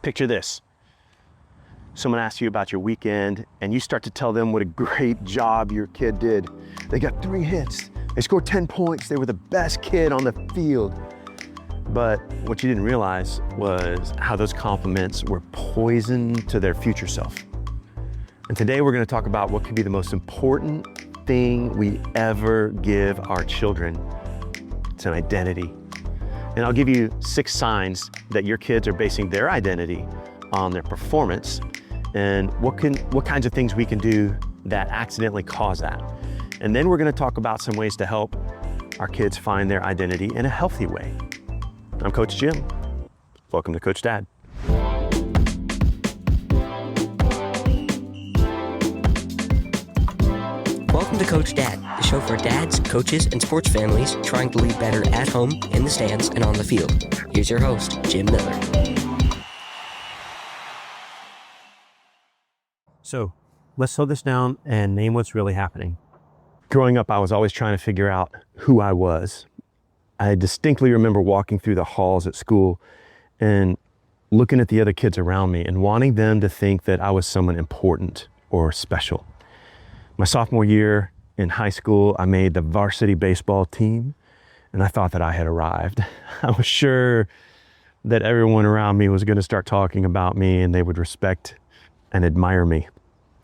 Picture this. Someone asks you about your weekend and you start to tell them what a great job your kid did. They got 3 hits. They scored 10 points. They were the best kid on the field. But what you didn't realize was how those compliments were poison to their future self. And today we're going to talk about what could be the most important thing we ever give our children. It's an identity. And I'll give you 6 signs that your kids are basing their identity on their performance and what kinds of things we can do that accidentally cause that. And then we're going to talk about some ways to help our kids find their identity in a healthy way. I'm Coach Jim. Welcome to CoachDad. Welcome to CoachDad, the show for dads, coaches, and sports families trying to lead better at home, in the stands, and on the field. Here's your host, Jim Miller. So let's slow this down and name what's really happening. Growing up, I was always trying to figure out who I was. I distinctly remember walking through the halls at school and looking at the other kids around me and wanting them to think that I was someone important or special. My sophomore year in high school, I made the varsity baseball team and I thought that I had arrived. I was sure that everyone around me was going to start talking about me and they would respect and admire me.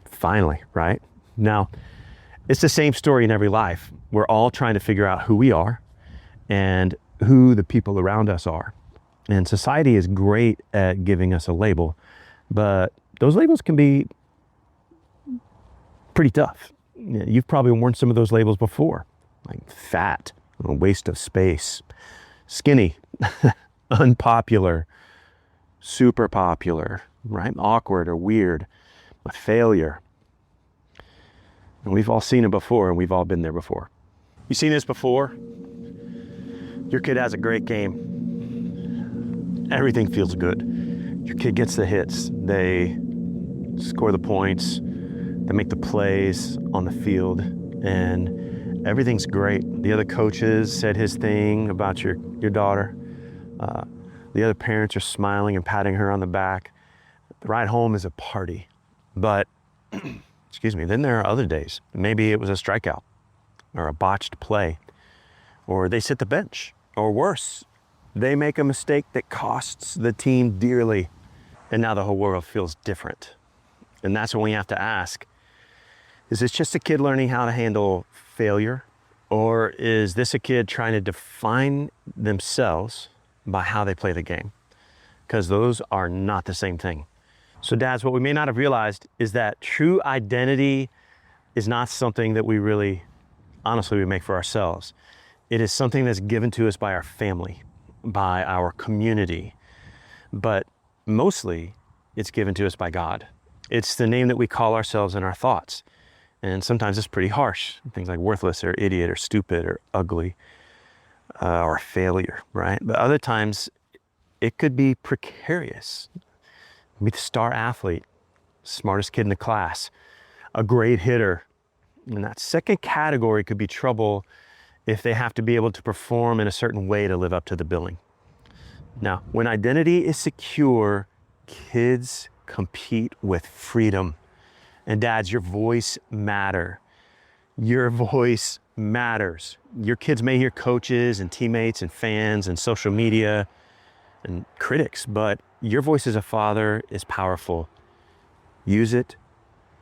Finally, right? Now, it's the same story in every life. We're all trying to figure out who we are and who the people around us are. And society is great at giving us a label, but those labels can be pretty tough. You've probably worn some of those labels before, like fat, a waste of space, skinny, unpopular, super popular, right? Awkward or weird, a failure. And we've all seen it before, and we've all been there before. You seen this before? Your kid has a great game. Everything feels good. Your kid gets the hits. They score the points. They make the plays on the field, and everything's great. The other coaches said his thing about your daughter. The other parents are smiling and patting her on the back. The ride home is a party. But then there are other days. Maybe it was a strikeout or a botched play, or they sit the bench, or worse, they make a mistake that costs the team dearly. And now the whole world feels different. And that's when we have to ask, is this just a kid learning how to handle failure? Or is this a kid trying to define themselves by how they play the game? Because those are not the same thing. So dads, what we may not have realized is that true identity is not something that we really, honestly, we make for ourselves. It is something that's given to us by our family, by our community, but mostly it's given to us by God. It's the name that we call ourselves in our thoughts. And sometimes it's pretty harsh. Things like worthless or idiot or stupid or ugly or failure, right? But other times it could be precarious. Be the star athlete, smartest kid in the class, a great hitter. And that second category could be trouble if they have to be able to perform in a certain way to live up to the billing. Now, when identity is secure, kids compete with freedom. And dads, your voice matters. Your voice matters. Your kids may hear coaches and teammates and fans and social media and critics, but your voice as a father is powerful. Use it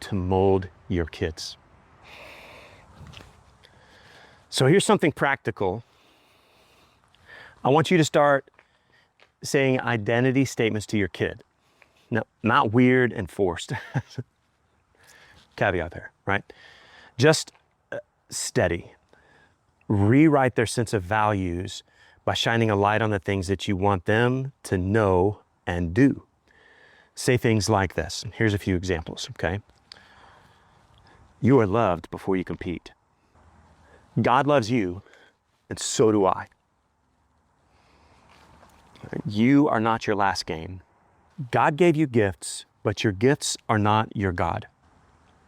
to mold your kids. So here's something practical. I want you to start saying identity statements to your kid. No, not weird and forced. Caveat there, right? Just steady. Rewrite their sense of values by shining a light on the things that you want them to know and do. Say things like this. Here's a few examples, okay? You are loved before you compete. God loves you, and so do I. You are not your last game. God gave you gifts, but your gifts are not your God.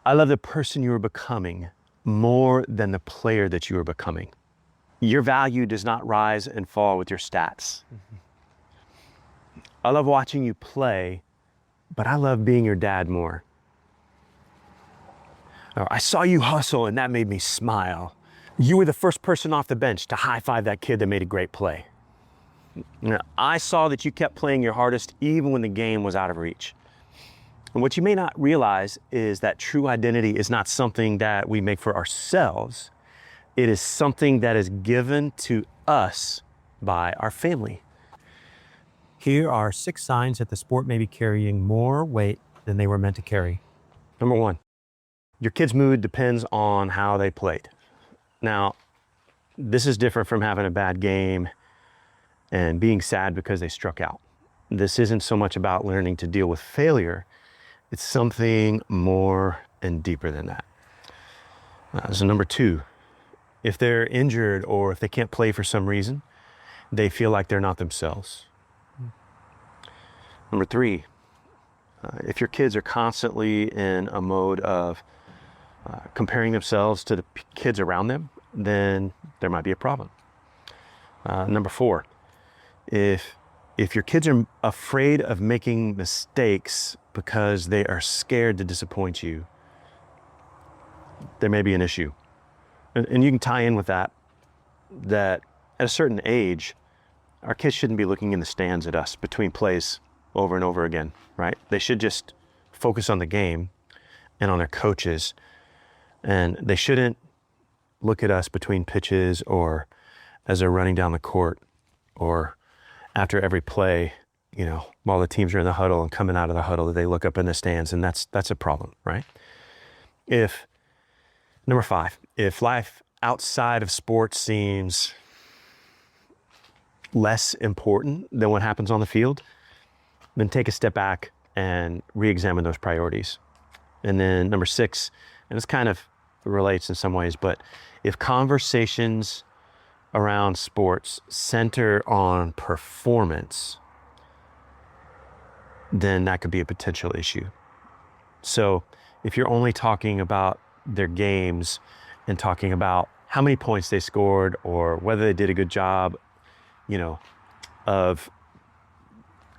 I love the person you are becoming more than the player that you are becoming. Your value does not rise and fall with your stats. I love watching you play, but I love being your dad more. Or, I saw you hustle and that made me smile. You were the first person off the bench to high-five that kid that made a great play. Now, I saw that you kept playing your hardest even when the game was out of reach. And what you may not realize is that true identity is not something that we make for ourselves. It is something that is given to us by our family. Here are 6 signs that the sport may be carrying more weight than they were meant to carry. Number 1, your kid's mood depends on how they played. Now, this is different from having a bad game and being sad because they struck out. This isn't so much about learning to deal with failure. It's something more and deeper than that. So number 2, if they're injured or if they can't play for some reason, they feel like they're not themselves. Number 3, if your kids are constantly in a mode of comparing themselves to the kids around them, then there might be a problem. Number 4, if your kids are afraid of making mistakes because they are scared to disappoint you, there may be an issue. And you can tie in with that at a certain age, our kids shouldn't be looking in the stands at us between plays over and over again, right? They should just focus on the game and on their coaches. And they shouldn't look at us between pitches or as they're running down the court or after every play, while the teams are in the huddle and coming out of the huddle, they look up in the stands, and that's a problem, right? Number 5, if life outside of sports seems less important than what happens on the field, then take a step back and re-examine those priorities. And then number 6, and this kind of relates in some ways, but if conversations around sports center on performance, then that could be a potential issue. So if you're only talking about their games and talking about how many points they scored or whether they did a good job, of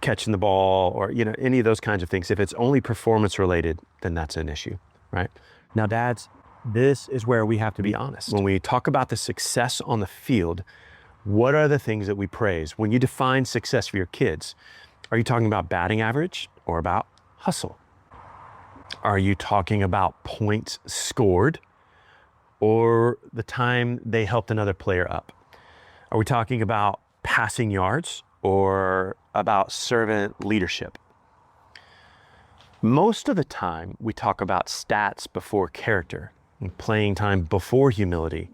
catching the ball or, any of those kinds of things, if it's only performance related, then that's an issue, right? Now, dads, this is where we have to be honest. When we talk about the success on the field, what are the things that we praise? When you define success for your kids, are you talking about batting average or about hustle? Are you talking about points scored or the time they helped another player up? Are we talking about passing yards or about servant leadership? Most of the time, we talk about stats before character and playing time before humility.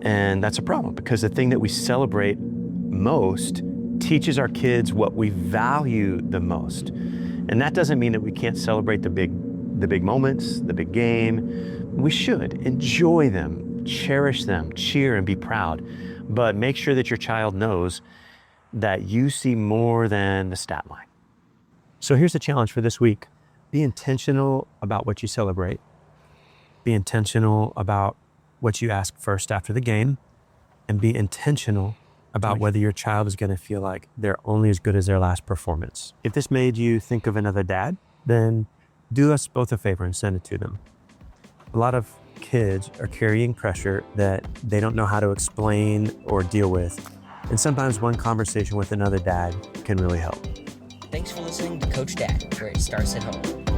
And that's a problem because the thing that we celebrate most teaches our kids what we value the most. And that doesn't mean that we can't celebrate the big moments, the big game. We should enjoy them, cherish them, cheer and be proud. But make sure that your child knows that you see more than the stat line. So here's the challenge for this week. Be intentional about what you celebrate. Be intentional about what you ask first after the game, and be intentional about whether your child is going to feel like they're only as good as their last performance. If this made you think of another dad, then do us both a favor and send it to them. A lot of kids are carrying pressure that they don't know how to explain or deal with. And sometimes one conversation with another dad can really help. Thanks for listening to Coach Dad, where it starts at home.